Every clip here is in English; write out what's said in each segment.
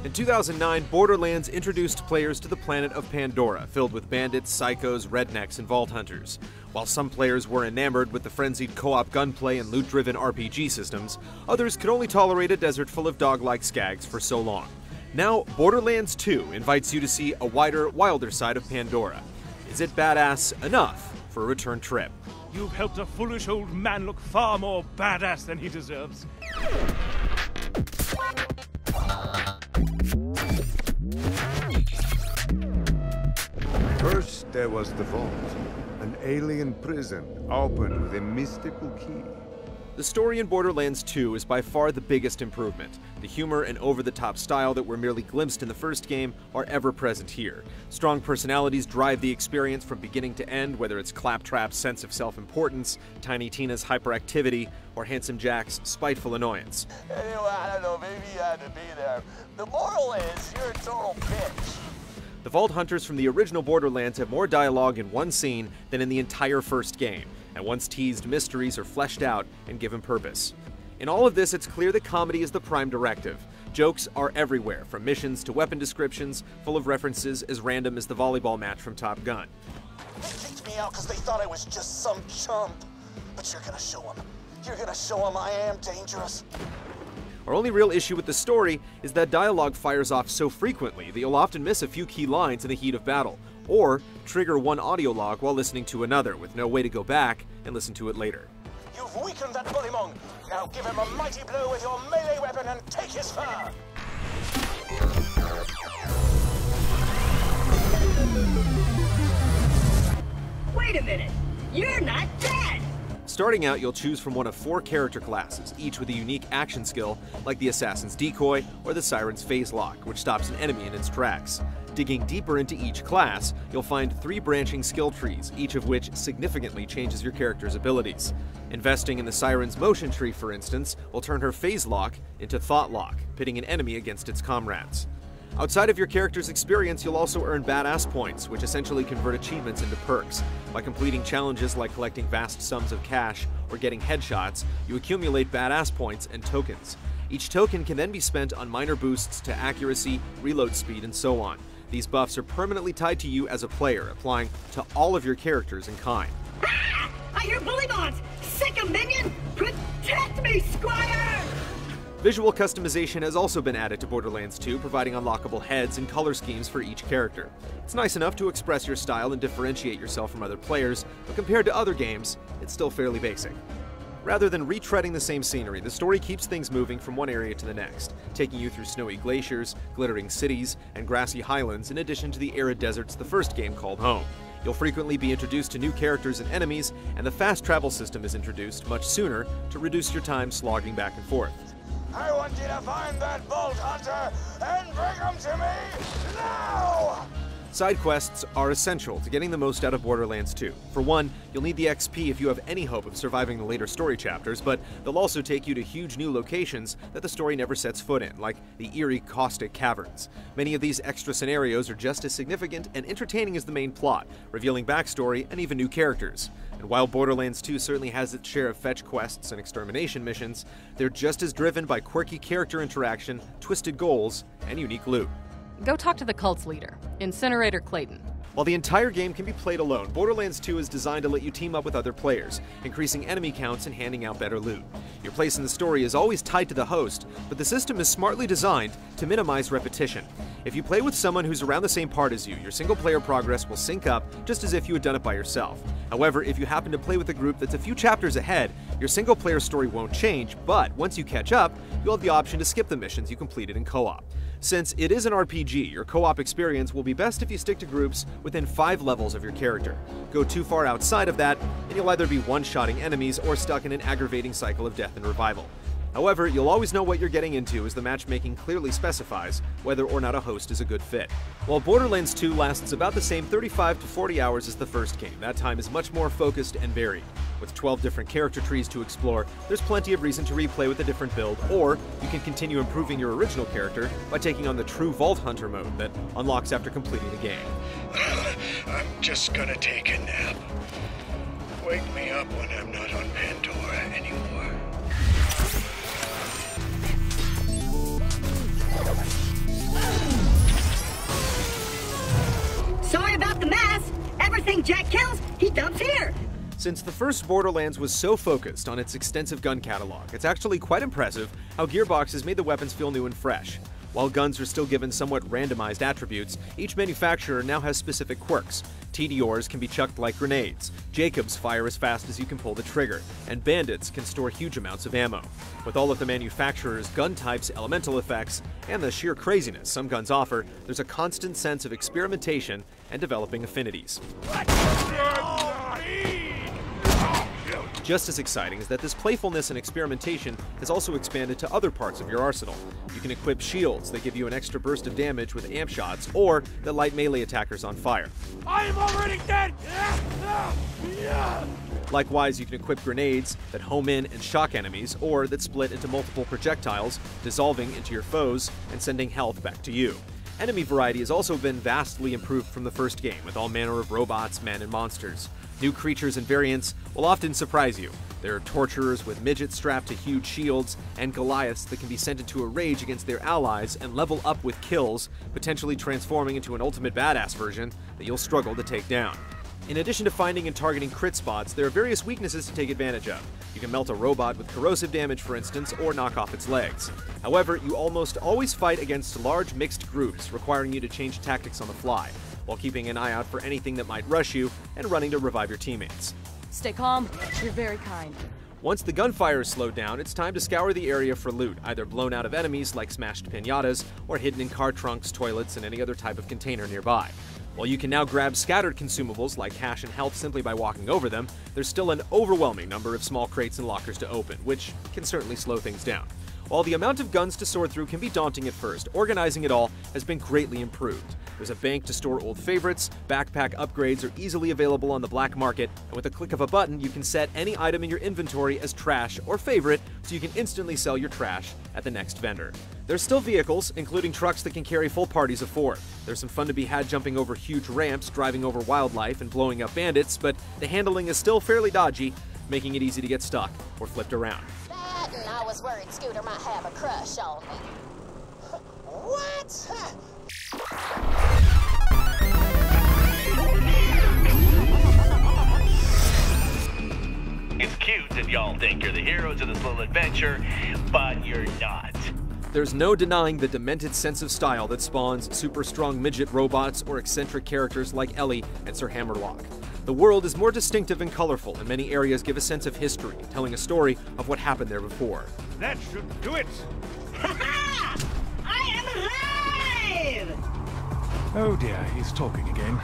In 2009, Borderlands introduced players to the planet of Pandora, filled with bandits, psychos, rednecks, and vault hunters. While some players were enamored with the frenzied co-op gunplay and loot-driven RPG systems, others could only tolerate a desert full of dog-like skags for so long. Now, Borderlands 2 invites you to see a wider, wilder side of Pandora. Is it badass enough for a return trip? You've helped a foolish old man look far more badass than he deserves. First, there was the vault, an alien prison opened with a mystical key. The story in Borderlands 2 is by far the biggest improvement. The humor and over-the-top style that were merely glimpsed in the first game are ever present here. Strong personalities drive the experience from beginning to end, whether it's Claptrap's sense of self-importance, Tiny Tina's hyperactivity, or Handsome Jack's spiteful annoyance. Anyway, I don't know, maybe you had to be there. The moral is, you're a total bitch. The Vault Hunters from the original Borderlands have more dialogue in one scene than in the entire first game, and once teased mysteries are fleshed out and given purpose. In all of this, it's clear that comedy is the prime directive. Jokes are everywhere, from missions to weapon descriptions, full of references as random as the volleyball match from Top Gun. They kicked me out because they thought I was just some chump. But you're gonna show them. You're gonna show them I am dangerous. Our only real issue with the story is that dialogue fires off so frequently that you'll often miss a few key lines in the heat of battle, or trigger one audio log while listening to another, with no way to go back and listen to it later. You've weakened that bullymong. Now give him a mighty blow with your melee weapon and take his fur. Wait a minute! You're not dead! Starting out, you'll choose from one of 4 character classes, each with a unique action skill, like the Assassin's Decoy or the Siren's Phase Lock, which stops an enemy in its tracks. Digging deeper into each class, you'll find 3 branching skill trees, each of which significantly changes your character's abilities. Investing in the Siren's Motion Tree, for instance, will turn her Phase Lock into Thought Lock, pitting an enemy against its comrades. Outside of your character's experience, you'll also earn badass points, which essentially convert achievements into perks. By completing challenges like collecting vast sums of cash or getting headshots, you accumulate badass points and tokens. Each token can then be spent on minor boosts to accuracy, reload speed, and so on. These buffs are permanently tied to you as a player, applying to all of your characters in kind. Ah! I hear bullymons! Sick of minion! Protect me, Squire! Visual customization has also been added to Borderlands 2, providing unlockable heads and color schemes for each character. It's nice enough to express your style and differentiate yourself from other players, but compared to other games, it's still fairly basic. Rather than retreading the same scenery, the story keeps things moving from one area to the next, taking you through snowy glaciers, glittering cities, and grassy highlands in addition to the arid deserts the first game called home. You'll frequently be introduced to new characters and enemies, and the fast travel system is introduced much sooner to reduce your time slogging back and forth. I want you to find that Vault Hunter and bring him to me now! Side quests are essential to getting the most out of Borderlands 2. For one, you'll need the XP if you have any hope of surviving the later story chapters, but they'll also take you to huge new locations that the story never sets foot in, like the eerie caustic caverns. Many of these extra scenarios are just as significant and entertaining as the main plot, revealing backstory and even new characters. And while Borderlands 2 certainly has its share of fetch quests and extermination missions, they're just as driven by quirky character interaction, twisted goals, and unique loot. Go talk to the cult's leader, Incinerator Clayton. While the entire game can be played alone, Borderlands 2 is designed to let you team up with other players, increasing enemy counts and handing out better loot. Your place in the story is always tied to the host, but the system is smartly designed to minimize repetition. If you play with someone who's around the same part as you, your single-player progress will sync up just as if you had done it by yourself. However, if you happen to play with a group that's a few chapters ahead, your single-player story won't change, but once you catch up, you'll have the option to skip the missions you completed in co-op. Since it is an RPG, your co-op experience will be best if you stick to groups within 5 levels of your character. Go too far outside of that, and you'll either be one-shotting enemies or stuck in an aggravating cycle of death and revival. However, you'll always know what you're getting into as the matchmaking clearly specifies whether or not a host is a good fit. While Borderlands 2 lasts about the same 35 to 40 hours as the first game, that time is much more focused and varied. With 12 different character trees to explore, there's plenty of reason to replay with a different build, or you can continue improving your original character by taking on the true Vault Hunter mode that unlocks after completing the game. I'm just gonna take a nap. Wake me up when I'm not on Pandora anymore. Sorry about the mess. Everything Jack kills, he dumps here. Since the first Borderlands was so focused on its extensive gun catalog, it's actually quite impressive how Gearbox has made the weapons feel new and fresh. While guns are still given somewhat randomized attributes, each manufacturer now has specific quirks. TDRs can be chucked like grenades, Jacobs fire as fast as you can pull the trigger, and bandits can store huge amounts of ammo. With all of the manufacturers' gun types, elemental effects, and the sheer craziness some guns offer, there's a constant sense of experimentation and developing affinities. Just as exciting is that this playfulness and experimentation has also expanded to other parts of your arsenal. You can equip shields that give you an extra burst of damage with amp shots, or that light melee attackers on fire. I am already dead! Likewise, you can equip grenades that home in and shock enemies, or that split into multiple projectiles, dissolving into your foes and sending health back to you. Enemy variety has also been vastly improved from the first game, with all manner of robots, men, and monsters. New creatures and variants will often surprise you. There are torturers with midgets strapped to huge shields, and Goliaths that can be sent into a rage against their allies and level up with kills, potentially transforming into an ultimate badass version that you'll struggle to take down. In addition to finding and targeting crit spots, there are various weaknesses to take advantage of. You can melt a robot with corrosive damage, for instance, or knock off its legs. However, you almost always fight against large mixed groups, requiring you to change tactics on the fly, while keeping an eye out for anything that might rush you and running to revive your teammates. Stay calm. You're very kind. Once the gunfire is slowed down, it's time to scour the area for loot, either blown out of enemies like smashed piñatas, or hidden in car trunks, toilets, and any other type of container nearby. While you can now grab scattered consumables like cash and health simply by walking over them, there's still an overwhelming number of small crates and lockers to open, which can certainly slow things down. While the amount of guns to sort through can be daunting at first, organizing it all has been greatly improved. There's a bank to store old favorites, backpack upgrades are easily available on the black market, and with a click of a button you can set any item in your inventory as trash or favorite, so you can instantly sell your trash at the next vendor. There's still vehicles, including trucks that can carry full parties of 4. There's some fun to be had jumping over huge ramps, driving over wildlife, and blowing up bandits, but the handling is still fairly dodgy, making it easy to get stuck or flipped around. That and I was worried Scooter might have a crush on me. What? It's cute that y'all think you're the heroes of this little adventure, but you're not. There's no denying the demented sense of style that spawns super strong midget robots or eccentric characters like Ellie and Sir Hammerlock. The world is more distinctive and colorful, and many areas give a sense of history, telling a story of what happened there before. That should do it! Ha-ha! I am alive! Oh dear, he's talking again.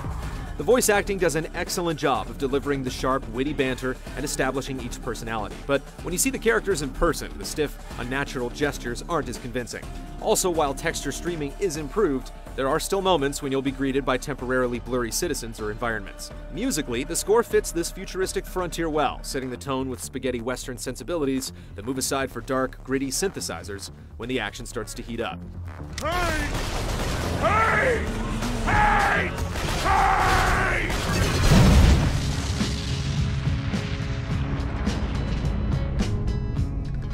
The voice acting does an excellent job of delivering the sharp, witty banter and establishing each personality, but when you see the characters in person, the stiff, unnatural gestures aren't as convincing. Also, while texture streaming is improved, there are still moments when you'll be greeted by temporarily blurry citizens or environments. Musically, the score fits this futuristic frontier well, setting the tone with spaghetti western sensibilities that move aside for dark, gritty synthesizers when the action starts to heat up. Hey! Hey! Hey! Hey!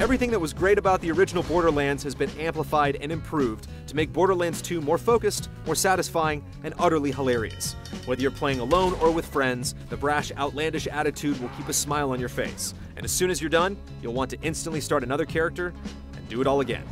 Everything that was great about the original Borderlands has been amplified and improved to make Borderlands 2 more focused, more satisfying, and utterly hilarious. Whether you're playing alone or with friends, the brash, outlandish attitude will keep a smile on your face. And as soon as you're done, you'll want to instantly start another character and do it all again.